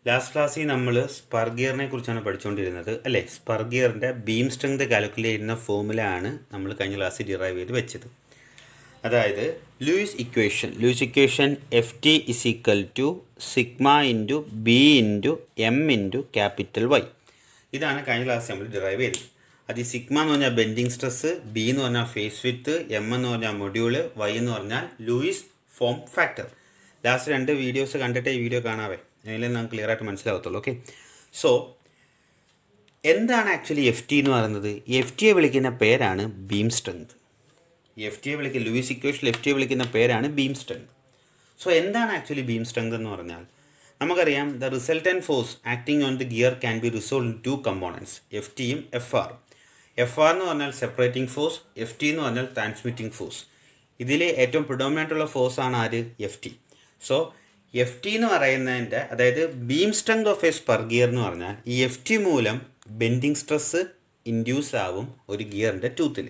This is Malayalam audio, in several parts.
ലാസ്റ്റ് ക്ലാസ്സിൽ നമ്മൾ സ്പർ ഗിയറിനെ കുറിച്ചാണ് പഠിച്ചുകൊണ്ടിരുന്നത് അല്ലേ. സ്പർ ഗിയറിൻ്റെ ബീം സ്ട്രെങ്ത് കാൽക്കുലേറ്റ് ചെയ്യുന്ന ഫോർമുല ആണ് നമ്മൾ കഴിഞ്ഞ ക്ലാസ്സിൽ ഡിറൈവ് ചെയ്ത് വെച്ചത്. അതായത് Lewis equation F T is equal to sigma into B into M into capital Y. ഇതാണ് കഴിഞ്ഞ ക്ലാസ് നമ്മൾ ഡിറൈവ് ചെയ്തത്. അത് ഈ സിഗ്മ എന്ന് പറഞ്ഞാൽ ബെൻഡിങ് സ്ട്രെസ്, ബി എന്ന് പറഞ്ഞാൽ ഫേസ് വിഡ്ത്ത്, എം എന്ന് പറഞ്ഞാൽ മൊഡ്യൂള്, വൈ എന്ന് പറഞ്ഞാൽ Lewis form factor. Last 2 videos കണ്ടിട്ട് ഈ വീഡിയോ കാണാവേ, അതിൽ നമുക്ക് ക്ലിയർ ആയിട്ട് മനസ്സിലാവത്തുള്ളൂ. ഓക്കെ, സോ എന്താണ് ആക്ച്വലി എഫ് ടി എന്ന് പറയുന്നത്? എഫ് ടിയെ വിളിക്കുന്ന പേരാണ് ബീം സ്ട്രെങ്ത്. ലൂയിസ് ഇക്വേഷനിൽ എഫ് ടിയെ വിളിക്കുന്ന പേരാണ് ബീം സ്ട്രെങ്ത്. സോ എന്താണ് ആക്ച്വലി ബീം സ്ട്രെങ്ത് എന്ന് പറഞ്ഞാൽ നമുക്കറിയാം, the resultant force acting on the gear can be resolve in 2 components, F ടിയും എഫ് ആറും. എഫ് ആർ എന്ന് പറഞ്ഞാൽ സെപ്പറേറ്റിംഗ് ഫോഴ്സ്, എഫ് ടി എന്ന് പറഞ്ഞാൽ ട്രാൻസ്മിറ്റിംഗ് ഫോഴ്സ്. ഇതിൽ ഏറ്റവും പ്രിഡോമിനൻ്റ് ഉള്ള ഫോഴ്സ് ആണ് ആര്? F T. So F T എന്ന് പറയുന്നതിൻ്റെ, അതായത് beam strength of A spur gear എന്ന് പറഞ്ഞാൽ ഈ എഫ് ടി മൂലം ബെൻഡിങ് സ്ട്രെസ് ഇൻഡ്യൂസ് ആവും ഒരു ഗിയറിൻ്റെ ടൂത്തിൽ.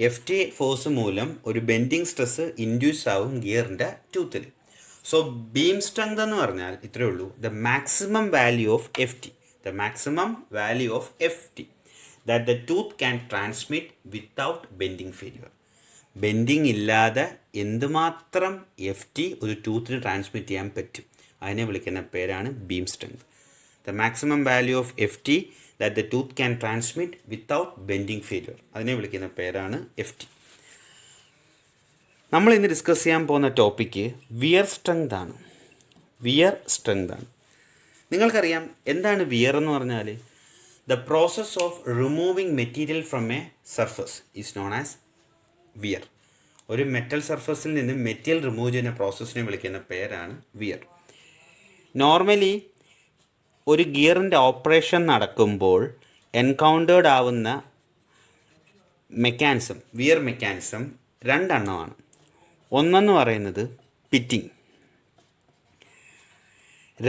എഫ് ടി ഫോഴ്സ് മൂലം ഒരു ബെൻഡിങ് സ്ട്രെസ് ഇൻഡ്യൂസ് ആവും ഗിയറിൻ്റെ ടൂത്തിൽ. സോ ബീം സ്ട്രെങ്ത് എന്ന് പറഞ്ഞാൽ ഇത്രയേ ഉള്ളൂ, the maximum value of F T, that the tooth can transmit without bending failure. Bending ഇല്ലാതെ എന്തുമാത്രം എഫ് ടി ഒരു ടൂത്തിന് ട്രാൻസ്മിറ്റ് ചെയ്യാൻ പറ്റും, അതിനെ വിളിക്കുന്ന പേരാണ് beam strength. The maximum value of F T that the tooth can transmit without bending failure, അതിനെ വിളിക്കുന്ന പേരാണ് എഫ് ടി. നമ്മൾ ഇന്ന് ഡിസ്കസ് ചെയ്യാൻ പോകുന്ന ടോപ്പിക്ക് വിയർ സ്ട്രെങ്ത് ആണ്. നിങ്ങൾക്കറിയാം എന്താണ് വിയർ എന്ന് പറഞ്ഞാൽ? The process of removing material from a surface is known as wear. ഒരു മെറ്റൽ സർഫസിൽ നിന്ന് മെറ്റീരിയൽ റിമൂവ് ചെയ്യുന്ന പ്രോസസ്സിനെ വിളിക്കുന്ന പേരാണ് വിയർ. നോർമലി ഒരു ഗിയറിൻ്റെ ഓപ്പറേഷൻ നടക്കുമ്പോൾ എൻകൗണ്ടേർഡ് ആവുന്ന മെക്കാനിസം, വിയർ മെക്കാനിസം 2 എണ്ണമാണ്. ഒന്നെന്ന് പറയുന്നത് പിറ്റിംഗ്,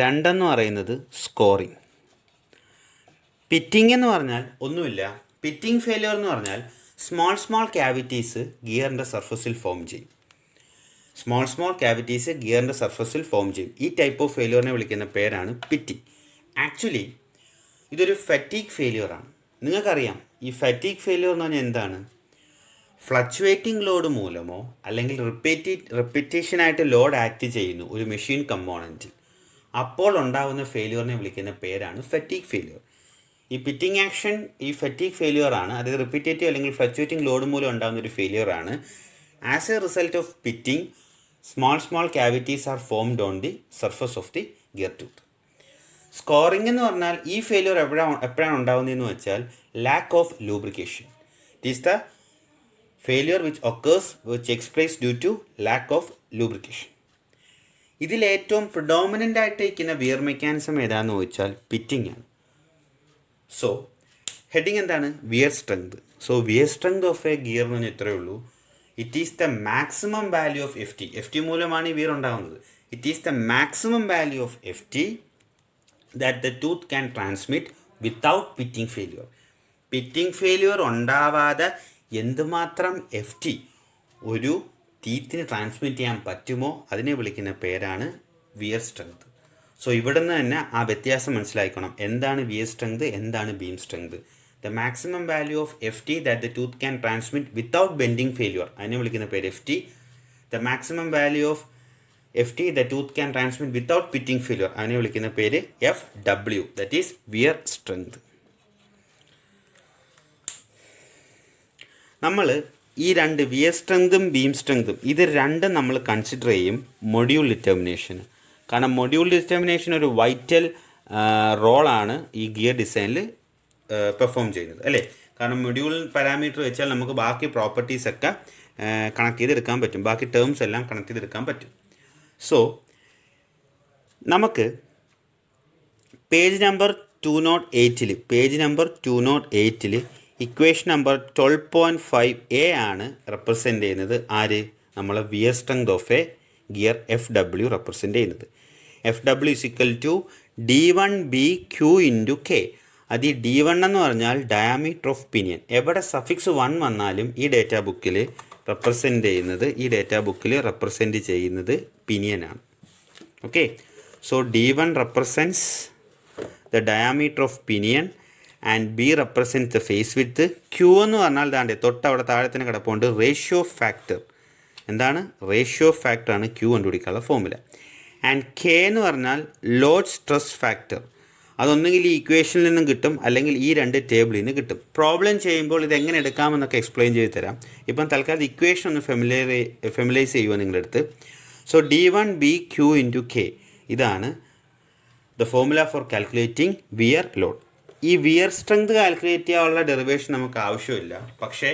2 പറയുന്നത് സ്കോറിങ്. പിറ്റിംഗ് എന്ന് പറഞ്ഞാൽ ഒന്നുമില്ല, പിറ്റിംഗ് ഫെയിലിയർ എന്ന് പറഞ്ഞാൽ സ്മോൾ ക്യാവിറ്റീസ് ഗിയറിൻ്റെ സർഫസിൽ ഫോം ചെയ്യും. ഈ ടൈപ്പ് ഓഫ് ഫെയിലിയറിനെ വിളിക്കുന്ന പേരാണ് പിറ്റിംഗ്. ആക്ച്വലി ഇതൊരു ഫറ്റീഗ് ഫെയിലിയറാണ്. നിങ്ങൾക്കറിയാം ഈ ഫറ്റീഗ് ഫെയിലിയർ എന്ന് പറഞ്ഞാൽ എന്താണ്? ഫ്ലക്ച്വേറ്റിംഗ് ലോഡ് മൂലമോ അല്ലെങ്കിൽ റിപ്പീറ്റേഷനായിട്ട് ലോഡ് ആക്ട് ചെയ്യുന്നു ഒരു മെഷീൻ കമ്പോണൻറ്റിൽ, അപ്പോൾ ഉണ്ടാകുന്ന ഫെയിലിയറിനെ വിളിക്കുന്ന പേരാണ് ഫറ്റീഗ് ഫെയിലിയർ. ഈ പിറ്റിംഗ് ആക്ഷൻ ഈ ഫറ്റീഗ് ഫെയിലിയർ ആണ്, അതായത് റിപ്പീറ്റേറ്റീവ് അല്ലെങ്കിൽ ഫ്ലക്ച്വേറ്റിംഗ് ലോഡ് മൂലം ഉണ്ടാകുന്ന ഒരു ഫെയിലിയർ ആണ്. As a result of pitting small cavities are formed on the surface of the gear tooth. Scoring എന്ന് പറഞ്ഞാൽ ഈ ഫെയിലിയർ എപ്പോഴാണ് ഉണ്ടാകുന്നതെന്ന് വെച്ചാൽ lack of lubrication. It is the failure which takes place due to lack of lubrication. ഇതിലേറ്റവും പ്രിഡോമിനൻ്റ് ആയിട്ട് ഇരിക്കുന്ന വിയർ മെക്കാനിസം ഏതാണെന്ന് ചോദിച്ചാൽ പിറ്റിംഗ് ആണ്. സോ ഹെഡിങ് എന്താണ്? Wear strength. So wear strength of a gear എന്ന് പറഞ്ഞാൽ ഇത്രയേ ഉള്ളൂ. It is the maximum value of F T. F T മൂലമാണ് ഈ വിയർ ഉണ്ടാകുന്നത്. It is the maximum value of F T that the tooth can transmit without pitting failure. Pitting failure ഉണ്ടാവാതെ എന്തുമാത്രം എഫ് ടി ഒരു ടീത്തിന് ട്രാൻസ്മിറ്റ് ചെയ്യാൻ പറ്റുമോ അതിനെ വിളിക്കുന്ന പേരാണ് വിയർ സ്ട്രെങ്ത്. സോ ഇവിടെ നിന്ന് തന്നെ ആ വ്യത്യാസം മനസ്സിലാക്കണം. എന്താണ് വിയർ സ്ട്രെങ്ത്, എന്താണ് beam strength? The maximum value of F T that the tooth can transmit without bending failure, അതിനെ വിളിക്കുന്ന പേര് F T. The maximum value of F T the tooth can transmit without pitting failure, അതിനെ വിളിക്കുന്ന പേര് F W, that is wear strength. നമ്മൾ ഈ 2 വിയർ സ്ട്രെങ്തും ബീം സ്ട്രെങ്തും ഇത് 2 നമ്മൾ കൺസിഡർ ചെയ്യും മൊഡ്യൂൾ ഡിറ്റർമിനേഷന്. കാരണം മൊഡ്യൂൾ ഡിറ്റർമിനേഷൻ ഒരു വൈറ്റൽ റോളാണ് ഈ ഗിയർ ഡിസൈനിൽ പെർഫോം ചെയ്യുന്നത് അല്ലേ. കാരണം മൊഡ്യൂൾ പാരാമീറ്റർ വെച്ചാൽ നമുക്ക് ബാക്കി പ്രോപ്പർട്ടീസൊക്കെ കണക്ട് ചെയ്തെടുക്കാൻ പറ്റും, ബാക്കി ടേംസ് എല്ലാം കണക്ട് ചെയ്തെടുക്കാൻ പറ്റും. സോ നമുക്ക് page number 208 equation number 12.5a ആണ് റെപ്രസെൻ്റ് ചെയ്യുന്നത്. ആര്? നമ്മളെ wear strength of a gear F W represent ചെയ്യുന്നത്. F W is equal to D1BQ into K. അത് ഈ D1 എന്ന് പറഞ്ഞാൽ ഡയാമീറ്റർ ഓഫ് പിനിയൻ. എവിടെ സഫിക്സ് 1 വന്നാലും ഈ ഡേറ്റാ ബുക്കിൽ റെപ്രസെൻ്റ് ചെയ്യുന്നത് പിനിയനാണ്. Okay, so D1 represents the diameter of pinion and B represent the face width. Q എന്ന് പറഞ്ഞാൽ ദാണ്ട് തൊട്ടവിടെ താഴത്തിന് കിടപ്പുണ്ട് റേഷ്യോ ഫാക്ടർ. എന്താണ് റേഷ്യോ ഫാക്ടറാണ് Q കണ്ടുപിടിക്കാനുള്ള ഫോർമുല. ആൻഡ് K എന്ന് പറഞ്ഞാൽ ലോഡ് സ്ട്രെസ് ഫാക്ടർ. അതൊന്നെങ്കിൽ ഈ ഇക്വേഷനിൽ നിന്നും കിട്ടും, അല്ലെങ്കിൽ ഈ രണ്ട് ടേബിളിൽ നിന്ന് കിട്ടും. പ്രോബ്ലം ചെയ്യുമ്പോൾ ഇതെങ്ങനെ എടുക്കാമെന്നൊക്കെ എക്സ്പ്ലെയിൻ ചെയ്ത് തരാം. ഇപ്പം തൽക്കാലം ഇക്വേഷൻ ഒന്ന് ഫെമിലൈസ് ചെയ്യുക നിങ്ങളുടെ അടുത്ത്. സോ D1BQ × K ഇതാണ് the formula for calculating wear load. ഈ വിയർ സ്ട്രെങ്ത് കാൽക്കുലേറ്റ് ചെയ്യാനുള്ള ഡെറിവേഷൻ നമുക്ക് ആവശ്യമില്ല, പക്ഷേ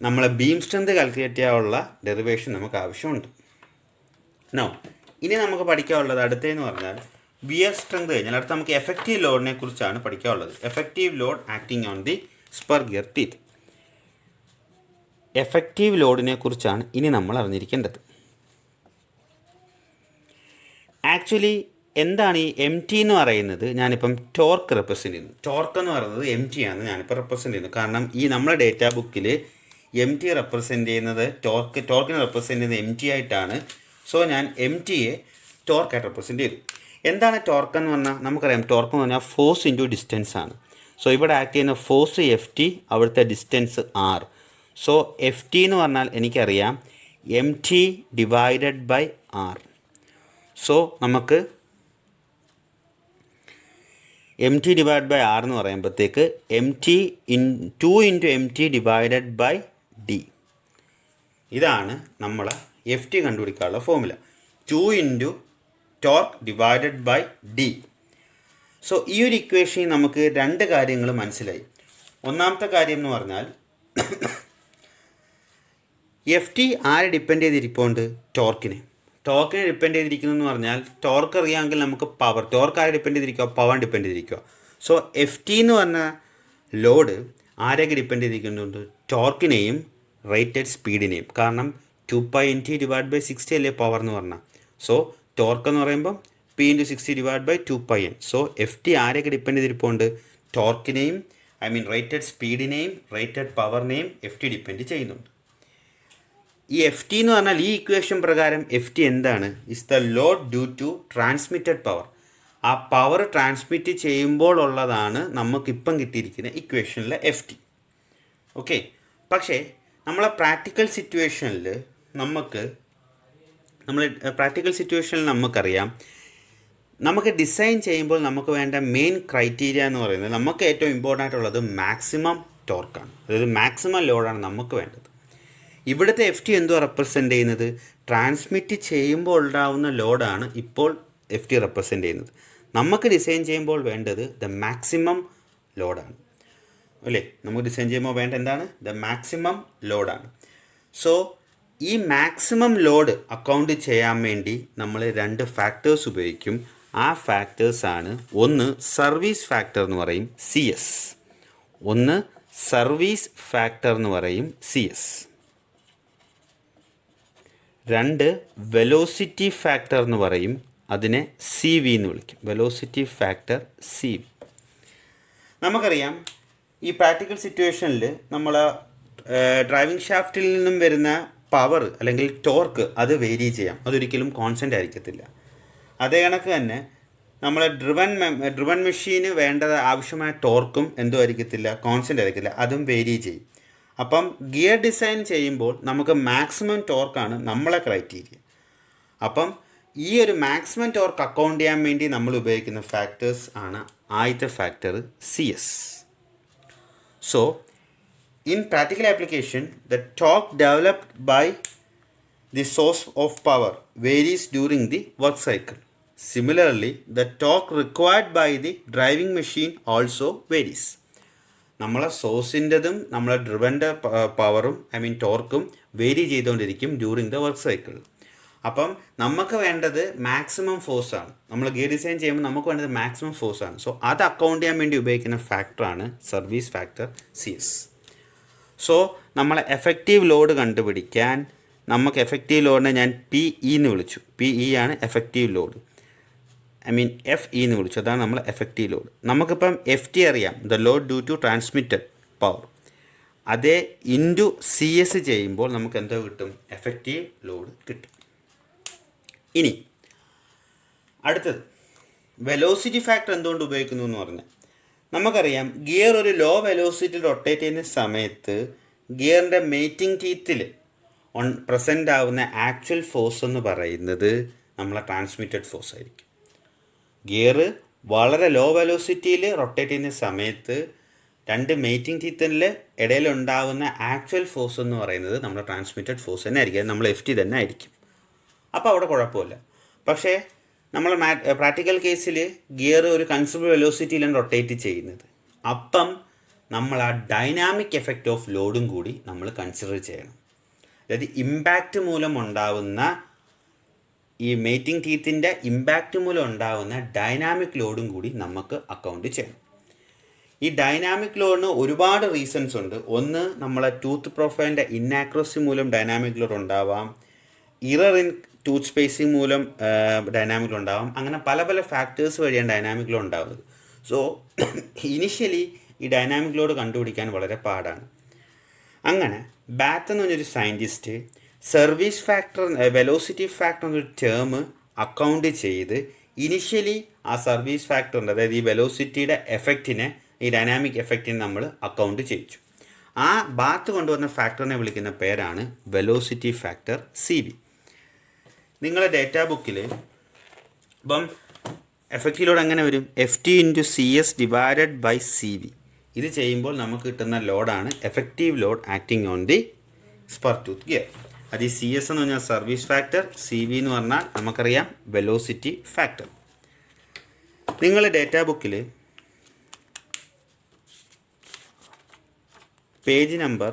നമ്മളെ ബീം സ്ട്രെങ്ത് കാൽക്കുലേറ്റ് ചെയ്യാനുള്ള ഡെറിവേഷൻ നമുക്ക് ആവശ്യമുണ്ട്. നോ, ഇനി നമുക്ക് പഠിക്കാനുള്ളത് അടുത്തതെന്ന് പറഞ്ഞാൽ വിയർ സ്ട്രെങ്ത് കഴിഞ്ഞാൽ അടുത്ത് നമുക്ക് എഫക്റ്റീവ് ലോഡിനെ കുറിച്ചാണ് പഠിക്കാനുള്ളത്. Effective load acting on the spur gear teeth. Effective ലോഡിനെ കുറിച്ചാണ് ഇനി നമ്മൾ അറിഞ്ഞിരിക്കേണ്ടത്. ആക്ച്വലി എന്താണ് ഈ MT എന്ന് പറയുന്നത്? ഞാനിപ്പം ടോർക്ക് റെപ്രസെൻ്റ് ചെയ്യുന്നു. ടോർക്ക് എന്ന് പറയുന്നത് MT ആണ് ഞാനിപ്പോൾ റെപ്രസെൻ്റ് ചെയ്യുന്നത്. കാരണം ഈ നമ്മുടെ ഡേറ്റാ ബുക്കിൽ MT റെപ്രസെൻ്റ് ചെയ്യുന്നത് ടോർക്കിനെ റെപ്രസെൻ്റ് ചെയ്യുന്നത് MT ആയിട്ടാണ്. സോ ഞാൻ MTയെ ടോർക്കായിട്ട് റെപ്രസെൻ്റ് ചെയ്തു. എന്താണ് ടോർക്ക് എന്ന് പറഞ്ഞാൽ നമുക്കറിയാം, ടോർക്ക് എന്ന് പറഞ്ഞാൽ ഫോഴ്സ് ഇൻറ്റു ഡിസ്റ്റൻസ് ആണ്. സോ ഇവിടെ ആക്ട് ചെയ്യുന്ന ഫോഴ്സ് FT, അവിടുത്തെ ഡിസ്റ്റൻസ് R. സോ FT എന്ന് പറഞ്ഞാൽ എനിക്കറിയാം MT divided by R. So നമുക്ക് MT ഡിവൈഡ് ബൈ R എന്ന് പറയുമ്പോഴത്തേക്ക് MT 2 × MT divided by D. ഇതാണ് നമ്മളെ FT കണ്ടുപിടിക്കാനുള്ള formula. 2 × torque divided by D. So ഈ ഒരു ഇക്വേഷനിൽ നമുക്ക് രണ്ട് കാര്യങ്ങൾ മനസ്സിലായി. ഒന്നാമത്തെ കാര്യം എന്ന് പറഞ്ഞാൽ FT ആരെ ഡിപ്പെൻഡ് ചെയ്തിരിപ്പുണ്ട്? ടോർക്കിനെ ഡിപ്പെൻഡ് ചെയ്തിരിക്കുന്നു എന്ന് പറഞ്ഞാൽ ടോർക്ക് അറിയാമെങ്കിൽ നമുക്ക് പവർ. ടോർക്ക് ആരെ ഡിപ്പെൻഡ് ചെയ്തിരിക്കുക? പവർ ഡിപ്പെൻഡ് ചെയ്തിരിക്കുക. സോ FT എന്ന് പറഞ്ഞ ലോഡ് ആരെയൊക്കെ ഡിപ്പെൻഡ് ചെയ്തിരിക്കുന്നുണ്ട്? ടോർക്കിനെയും റേറ്റഡ് സ്പീഡിനെയും. കാരണം 2π × ഡിവൈഡ് ബൈ 60 അല്ലേ പവർ എന്ന് പറഞ്ഞാൽ. സോ ടോർക്ക് എന്ന് പറയുമ്പോൾ P × 60 divide by 2πn. So FT ആരെയൊക്കെ ഡിപ്പെൻഡ് ചെയ്തിരിപ്പുണ്ട്? ടോർക്കിനെയും റേറ്റഡ് സ്പീഡിനെയും റേറ്റഡ് പവറിനെയും FT ഡിപ്പെൻഡ് ചെയ്യുന്നുണ്ട്. ഈ FT എന്ന് പറഞ്ഞാൽ ഈ ഇക്വേഷൻ പ്രകാരം FT എന്താണ്? Is the load due to transmitted power. ആ പവർ ട്രാൻസ്മിറ്റ് ചെയ്യുമ്പോൾ ഉള്ളതാണ് നമുക്കിപ്പം കിട്ടിയിരിക്കുന്ന ഇക്വേഷനിലെ FT. ഓക്കെ, പക്ഷേ നമ്മളെ പ്രാക്ടിക്കൽ സിറ്റുവേഷനിൽ നമുക്കറിയാം, നമുക്ക് ഡിസൈൻ ചെയ്യുമ്പോൾ നമുക്ക് വേണ്ട മെയിൻ ക്രൈറ്റീരിയ എന്ന് പറയുന്നത്, നമുക്ക് ഏറ്റവും ഇമ്പോർട്ടൻ്റ് ആയിട്ടുള്ളത് മാക്സിമം ടോർക്കാണ്. അതായത് മാക്സിമം ലോഡാണ് നമുക്ക് വേണ്ടത്. ഇവിടുത്തെ FT എന്തോ റെപ്രസെൻ്റ് ചെയ്യുന്നത്? ട്രാൻസ്മിറ്റ് ചെയ്യുമ്പോൾ ഉണ്ടാവുന്ന ലോഡാണ് ഇപ്പോൾ FT റെപ്രസെൻ്റ് ചെയ്യുന്നത്. നമുക്ക് ഡിസൈൻ ചെയ്യുമ്പോൾ വേണ്ടത് ദ മാക്സിമം ലോഡാണ് അല്ലേ? നമുക്ക് ഡിസൈൻ ചെയ്യുമ്പോൾ വേണ്ട എന്താണ്? ദ മാക്സിമം ലോഡാണ്. സോ ഈ മാക്സിമം ലോഡ് അക്കൗണ്ട് ചെയ്യാൻ വേണ്ടി നമ്മൾ രണ്ട് ഫാക്ടേഴ്സ് ഉപയോഗിക്കും. ആ ഫാക്ടേഴ്സാണ്, ഒന്ന് സർവീസ് ഫാക്ടർ എന്ന് പറയും CS, ഒന്ന് സർവീസ് ഫാക്ടർ എന്ന് പറയും CS. രണ്ട് വെലോസിറ്റി ഫാക്ടർ എന്ന് പറയും, അതിനെ CV എന്ന് വിളിക്കും. Velocity factor CV. നമുക്കറിയാം ഈ പ്രാക്ടിക്കൽ സിറ്റുവേഷനിൽ നമ്മൾ ഡ്രൈവിംഗ് ഷാഫ്റ്റിൽ നിന്നും വരുന്ന പവർ അല്ലെങ്കിൽ ടോർക്ക് അത് വേരി ചെയ്യാം. അതൊരിക്കലും കോൺസ്റ്റൻ്റ് ആയിരിക്കത്തില്ല. അതേ കണക്ക് തന്നെ നമ്മളെ ഡ്രിവൺ മെഷീന് വേണ്ട ആവശ്യമായ ടോർക്കും എന്തോ ആയിരിക്കത്തില്ല, കോൺസ്റ്റൻ്റ് ആയിരിക്കില്ല, അതും വേരി ചെയ്യും. അപ്പം ഗിയർ ഡിസൈൻ ചെയ്യുമ്പോൾ നമുക്ക് മാക്സിമം ടോർക്കാണ് നമ്മളെ ക്രൈറ്റീരിയ. അപ്പം ഈ ഒരു മാക്സിമം ടോർക്ക് അക്കൗണ്ട് ചെയ്യാൻ വേണ്ടി നമ്മൾ ഉപയോഗിക്കുന്ന ഫാക്ടേഴ്സ് ആണ് ആദ്യത്തെ factor CS. So in practical application, the torque developed by the source of power varies during the work cycle. Similarly, the torque required by the driving machine also varies. നമ്മളെ സോഴ്സിൻ്റെതും നമ്മളെ ഡ്രിവൻ്റെ പവറും ടോർക്കും വേരി ചെയ്തുകൊണ്ടിരിക്കും ഡ്യൂറിങ് ദ വർക്ക് സൈക്കിൾ. അപ്പം നമുക്ക് വേണ്ടത് മാക്സിമം ഫോഴ്സാണ്. നമ്മൾ ഗിയർ ഡിസൈൻ ചെയ്യുമ്പോൾ നമുക്ക് വേണ്ടത് മാക്സിമം ഫോഴ്സാണ്. സോ അത് അക്കൗണ്ട് ചെയ്യാൻ വേണ്ടി ഉപയോഗിക്കുന്ന ഫാക്ടറാണ് സർവീസ് ഫാക്ടർ CS. സോ നമ്മളെ എഫക്റ്റീവ് ലോഡ് കണ്ടുപിടിക്കാൻ നമുക്ക് എഫക്റ്റീവ് ലോഡിനെ ഞാൻ PE എന്ന് വിളിച്ചു. PE ആണ് എഫക്റ്റീവ് ലോഡ്. FE എന്ന് വിളിച്ചു. അതാണ് നമ്മൾ എഫക്റ്റീവ് ലോഡ്. നമുക്കിപ്പം FT അറിയാം, the load due to transmitted power. അതേ ഇൻറ്റു CS ചെയ്യുമ്പോൾ നമുക്ക് എന്തോ കിട്ടും? എഫക്റ്റീവ് ലോഡ് കിട്ടും. ഇനി അടുത്തത് വെലോസിറ്റി ഫാക്ടർ എന്തുകൊണ്ട് ഉപയോഗിക്കുന്നു എന്ന് പറഞ്ഞാൽ നമുക്കറിയാം ഗിയർ ഒരു ലോ വെലോസിറ്റി റൊട്ടേറ്റ് ചെയ്യുന്ന സമയത്ത് ഗിയറിൻ്റെ മേറ്റിംഗ് ടീത്തിൽ പ്രസൻ്റ് ആവുന്ന ആക്ച്വൽ ഫോഴ്സ് എന്ന് പറയുന്നത് നമ്മളെ ട്രാൻസ്മിറ്റഡ് ഫോഴ്സ് ആയിരിക്കും. ഗിയർ വളരെ ലോ വെലോസിറ്റിയിൽ റൊട്ടേറ്റ് ചെയ്യുന്ന സമയത്ത് രണ്ട് മേറ്റിംഗ് ടീത്തിൻ്റെ ഇടയിലുണ്ടാകുന്ന ആക്ച്വൽ ഫോഴ്സ് എന്ന് പറയുന്നത് നമ്മുടെ ട്രാൻസ്മിറ്റഡ് ഫോഴ്സ് തന്നെ ആയിരിക്കും. നമ്മൾ FT തന്നെ ആയിരിക്കും. അപ്പോൾ അവിടെ കുഴപ്പമില്ല. പക്ഷേ നമ്മൾ പ്രാക്ടിക്കൽ കേസിൽ ഗിയർ ഒരു കൺസിഡറബിൾ വെലോസിറ്റിയിലാണ് റൊട്ടേറ്റ് ചെയ്യുന്നത്. അപ്പം നമ്മൾ ആ ഡൈനാമിക് എഫക്റ്റ് ഓഫ് ലോഡും കൂടി നമ്മൾ കൺസിഡർ ചെയ്യണം. അതായത് ഇമ്പാക്റ്റ് മൂലം ഉണ്ടാവുന്ന ഈ മേറ്റിംഗ് ടീത്തിൻ്റെ ഇമ്പാക്റ്റ് മൂലം ഉണ്ടാകുന്ന ഡൈനാമിക് ലോഡും കൂടി നമുക്ക് അക്കൗണ്ട് ചെയ്യണം. ഈ ഡൈനാമിക് ലോഡിന് ഒരുപാട് റീസൺസ് ഉണ്ട്. ഒന്ന്, നമ്മളെ ടൂത്ത് പ്രൊഫൈലിൻ്റെ ഇന്നാക്യുറസി മൂലം ഡൈനാമിക് ലോഡ് ഉണ്ടാവാം, ഇറർ ഇൻ ടൂത്ത് സ്പേസിങ് മൂലം ഡൈനാമിക് ലോഡ് ഉണ്ടാവാം. അങ്ങനെ പല പല ഫാക്ടേഴ്സ് വഴിയാണ് ഡൈനാമിക് ലോഡ് ഉണ്ടാകുന്നത്. സോ ഇനിഷ്യലി ഈ ഡൈനാമിക് ലോഡ് കണ്ടുപിടിക്കാൻ വളരെ പാടാണ്. അങ്ങനെ ബാത്ത് എന്ന് പറഞ്ഞൊരു scientist service factor velocity factor എന്നൊരു ടേം അക്കൗണ്ട് ചെയ്ത് ഇനിഷ്യലി ആ സർവീസ് ഫാക്ടറിൻ്റെ, അതായത് ഈ വെലോസിറ്റിയുടെ എഫക്റ്റിനെ, ഈ ഡൈനാമിക് എഫക്റ്റിനെ നമ്മൾ അക്കൗണ്ട് ചെയ്യിച്ചു. ആ ബാത്ത് കൊണ്ടുവന്ന ഫാക്ടറിനെ വിളിക്കുന്ന പേരാണ് വെലോസിറ്റി ഫാക്ടർ CB. നിങ്ങളുടെ ഡേറ്റാ ബുക്കിൽ ഇപ്പം എഫക്റ്റിലോഡ് എങ്ങനെ വരും? FT × CS divided by CB. ഇത് ചെയ്യുമ്പോൾ നമുക്ക് കിട്ടുന്ന ലോഡാണ് effective load acting on the spur tooth gear. അത് ഈ CS എന്ന് പറഞ്ഞാൽ സർവീസ് ഫാക്ടർ, CB എന്ന് പറഞ്ഞാൽ നമുക്കറിയാം വെലോസിറ്റി ഫാക്ടർ. നിങ്ങൾ ഡേറ്റാ ബുക്കിൽ പേജ് നമ്പർ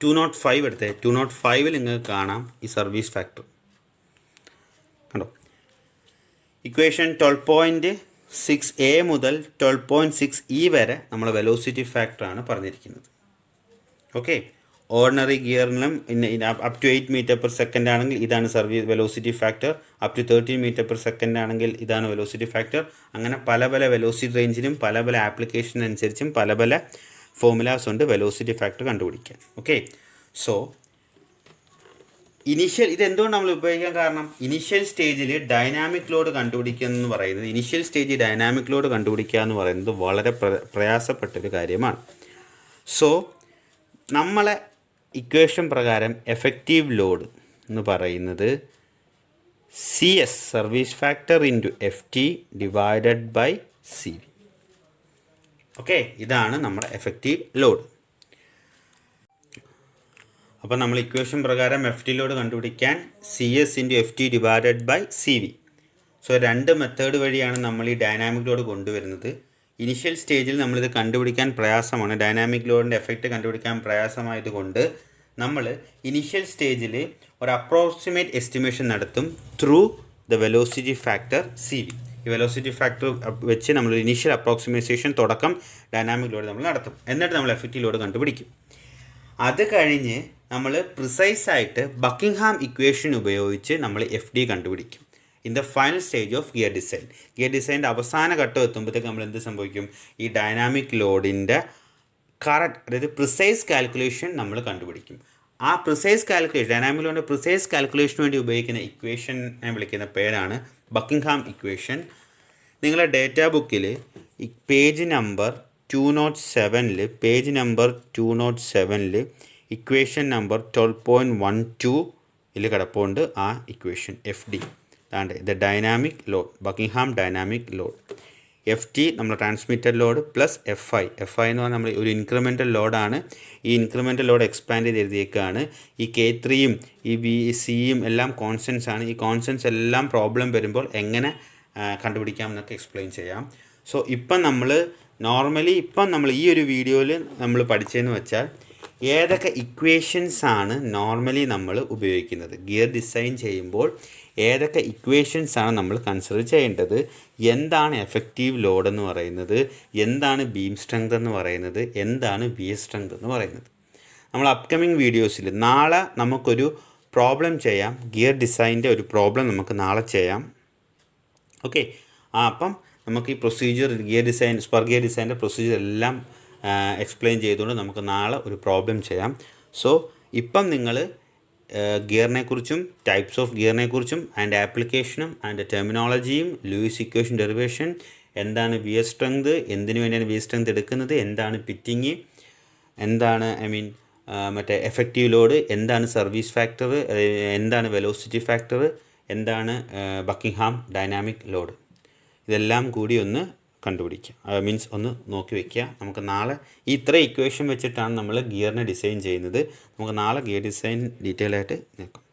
205 എടുത്തേ. 205 നിങ്ങൾക്ക് കാണാം ഈ സർവീസ് ഫാക്ടർ. കണ്ടോ? ഇക്വേഷൻ 12.6a മുതൽ 12.6e വരെ നമ്മൾ വെലോസിറ്റി ഫാക്ടറാണ് പറഞ്ഞിരിക്കുന്നത്. ഓക്കെ, ഓർഡിനറി ഗിയറിനും up to 8 metre per second ആണെങ്കിൽ ഇതാണ് service velocity factor, up to 13 metre per second ആണെങ്കിൽ ഇതാണ് വെലോസിറ്റി ഫാക്ടർ. അങ്ങനെ പല പല വെലോസിറ്റി റേഞ്ചിനും പല പല ആപ്ലിക്കേഷൻ അനുസരിച്ചും പല പല ഫോർമുലാസ് ഉണ്ട് വെലോസിറ്റി ഫാക്ടർ കണ്ടുപിടിക്കാൻ. ഓക്കെ, സോ ഇനീഷ്യൽ ഇതെന്തുകൊണ്ട് നമ്മൾ ഉപയോഗിക്കാൻ കാരണം, ഇനീഷ്യൽ സ്റ്റേജിൽ ഡൈനാമിക് ലോഡ് കണ്ടുപിടിക്കുക എന്ന് പറയുന്നത്, ഇനീഷ്യൽ സ്റ്റേജിൽ ഡൈനാമിക് ലോഡ് കണ്ടുപിടിക്കുക എന്ന് പറയുന്നത് വളരെ പ്രയാസപ്പെട്ടൊരു കാര്യമാണ്. സോ നമ്മളെ ഇക്വേഷൻ പ്രകാരം എഫക്റ്റീവ് ലോഡ് എന്ന് പറയുന്നത് CS service factor into FT divided by CB. Okay, ഇതാണ് നമ്മുടെ എഫക്റ്റീവ് ലോഡ്. അപ്പോൾ നമ്മൾ ഇക്വേഷൻ പ്രകാരം FT ലോഡ് കണ്ടുപിടിക്കാൻ CS × FT divided by CB. So രണ്ട് മെത്തേഡ് വഴിയാണ് നമ്മൾ ഈ ഡൈനാമിക് ലോഡ് കൊണ്ടുവരുന്നത്. ഇനിഷ്യൽ സ്റ്റേജിൽ നമ്മളിത് കണ്ടുപിടിക്കാൻ പ്രയാസമാണ്, ഡൈനാമിക് ലോഡിൻ്റെ എഫക്റ്റ് കണ്ടുപിടിക്കാൻ പ്രയാസമായതുകൊണ്ട് നമ്മൾ ഇനിഷ്യൽ സ്റ്റേജിൽ ഒരു അപ്രോക്സിമേറ്റ് എസ്റ്റിമേഷൻ നടത്തും through the velocity factor CB. ഈ വെലോസിറ്റി ഫാക്ടർ വെച്ച് നമ്മൾ ഇനീഷ്യൽ അപ്രോക്സിമേഷൻ തുടക്കം ഡൈനാമിക് ലോഡ് നമ്മൾ നടത്തും. എന്നിട്ട് നമ്മൾ എഫക്റ്റീവ് ലോഡ് കണ്ടുപിടിക്കും. അത് കഴിഞ്ഞ് നമ്മൾ പ്രിസൈസായിട്ട് ബക്കിംഗ്ഹാം ഇക്വേഷൻ ഉപയോഗിച്ച് നമ്മൾ FD കണ്ടുപിടിക്കും in the final stage of gear design. Gear ഡിസൈൻ്റെ അവസാന ഘട്ടം എത്തുമ്പോഴത്തേക്ക് നമ്മൾ എന്ത് സംഭവിക്കും? ഈ ഡൈനാമിക് ലോഡിൻ്റെ കറക്റ്റ്, അതായത് പ്രിസൈസ് കാൽക്കുലേഷൻ നമ്മൾ കണ്ടുപിടിക്കും. ആ പ്രിസൈസ് കാൽക്കുലേഷൻ, ഡൈനാമിക് ലോഡിൻ്റെ പ്രിസൈസ് കാൽക്കുലേഷന് വേണ്ടി ഉപയോഗിക്കുന്ന ഇക്വേഷനെ വിളിക്കുന്ന പേരാണ് ബക്കിംഗ്ഹാം ഇക്വേഷൻ. നിങ്ങളുടെ ഡേറ്റാ ബുക്കിൽ ഈ പേജ് നമ്പർ 207 ഇക്വേഷൻ നമ്പർ 12.12 കിടപ്പുണ്ട് ആ ഇക്വേഷൻ FD. അതാണ്ട് the dynamic load, Buckingham dynamic load. FT നമ്മൾ ട്രാൻസ്മിറ്റഡ് ലോഡ് പ്ലസ് FI എന്ന് പറഞ്ഞാൽ നമ്മൾ ഒരു ഇൻക്രിമെൻ്റൽ ലോഡാണ്. ഈ ഇൻക്രിമെൻ്റൽ ലോഡ് എക്സ്പാൻഡ് ചെയ്ത് എഴുതിയേക്കാണ്. ഈ K3യും ഈ BCയും എല്ലാം കോൺസ്റ്റൻസ് ആണ്. ഈ കോൺസ്റ്റൻസ് എല്ലാം പ്രോബ്ലം വരുമ്പോൾ എങ്ങനെ കണ്ടുപിടിക്കാം എന്നൊക്കെ എക്സ്പ്ലെയിൻ ചെയ്യാം. സോ ഇപ്പം നമ്മൾ ഈ ഒരു വീഡിയോയിൽ നമ്മൾ പഠിച്ചതെന്ന് വെച്ചാൽ ഏതൊക്കെ ഇക്വേഷൻസ് ആണ് നോർമലി നമ്മൾ ഉപയോഗിക്കുന്നത്, ഗിയർ ഡിസൈൻ ചെയ്യുമ്പോൾ ഏതൊക്കെ ഇക്വേഷൻസ് ആണ് നമ്മൾ കൺസിഡർ ചെയ്യേണ്ടത്, എന്താണ് എഫക്റ്റീവ് ലോഡ് എന്ന് പറയുന്നത്, എന്താണ് ബീം സ്ട്രെങ്ത് എന്ന് പറയുന്നത്, എന്താണ് VS സ്ട്രെങ്ത് എന്ന് പറയുന്നത്. നമ്മൾ അപ്കമിങ് വീഡിയോസിൽ നാളെ നമുക്കൊരു പ്രോബ്ലം ചെയ്യാം, ഗിയർ ഡിസൈൻ്റെ ഒരു പ്രോബ്ലം നമുക്ക് നാളെ ചെയ്യാം. ഓക്കെ, അപ്പം നമുക്ക് ഈ പ്രൊസീജിയർ സ്പർ ഗിയർ ഡിസൈൻ്റെ പ്രൊസീജിയർ എല്ലാം എക്സ്പ്ലെയിൻ ചെയ്തുകൊണ്ട് നമുക്ക് നാളെ ഒരു പ്രോബ്ലം ചെയ്യാം. സോ ഇപ്പം നിങ്ങൾ ഗിയറിനെ കുറിച്ചും ടൈപ്സ് ഓഫ് ഗിയറിനെ കുറിച്ചും ആൻഡ് ആപ്ലിക്കേഷനും ആൻഡ് ടെർമിനോളജിയും ലൂയിസ് ഇക്വേഷൻ ഡെറിവേഷൻ, എന്താണ് വിയർ സ്ട്രെങ്ത്, എന്തിനു വേണ്ടിയാണ് വിയർ സ്ട്രെങ്ത് എടുക്കുന്നത്, എന്താണ് പിറ്റിങ്, എന്താണ് മറ്റേ എഫക്റ്റീവ് ലോഡ്, എന്താണ് സർവീസ് ഫാക്ടർ, എന്താണ് വെലോസിറ്റി ഫാക്ടർ, എന്താണ് ബക്കിംഗ്ഹാം ഡൈനാമിക് ലോഡ്, ഇതെല്ലാം കൂടി ഒന്ന് കണ്ടുപിടിക്കുക. മീൻസ് ഒന്ന് നോക്കി വയ്ക്കുക. നമുക്ക് നാളെ ഇത്ര ഇക്വേഷൻ വെച്ചിട്ടാണ് നമ്മൾ ഗിയറിനെ ഡിസൈൻ ചെയ്യുന്നത്. നമുക്ക് നാളെ ഗിയർ ഡിസൈൻ ഡീറ്റെയിൽ ആയിട്ട് നോക്കാം.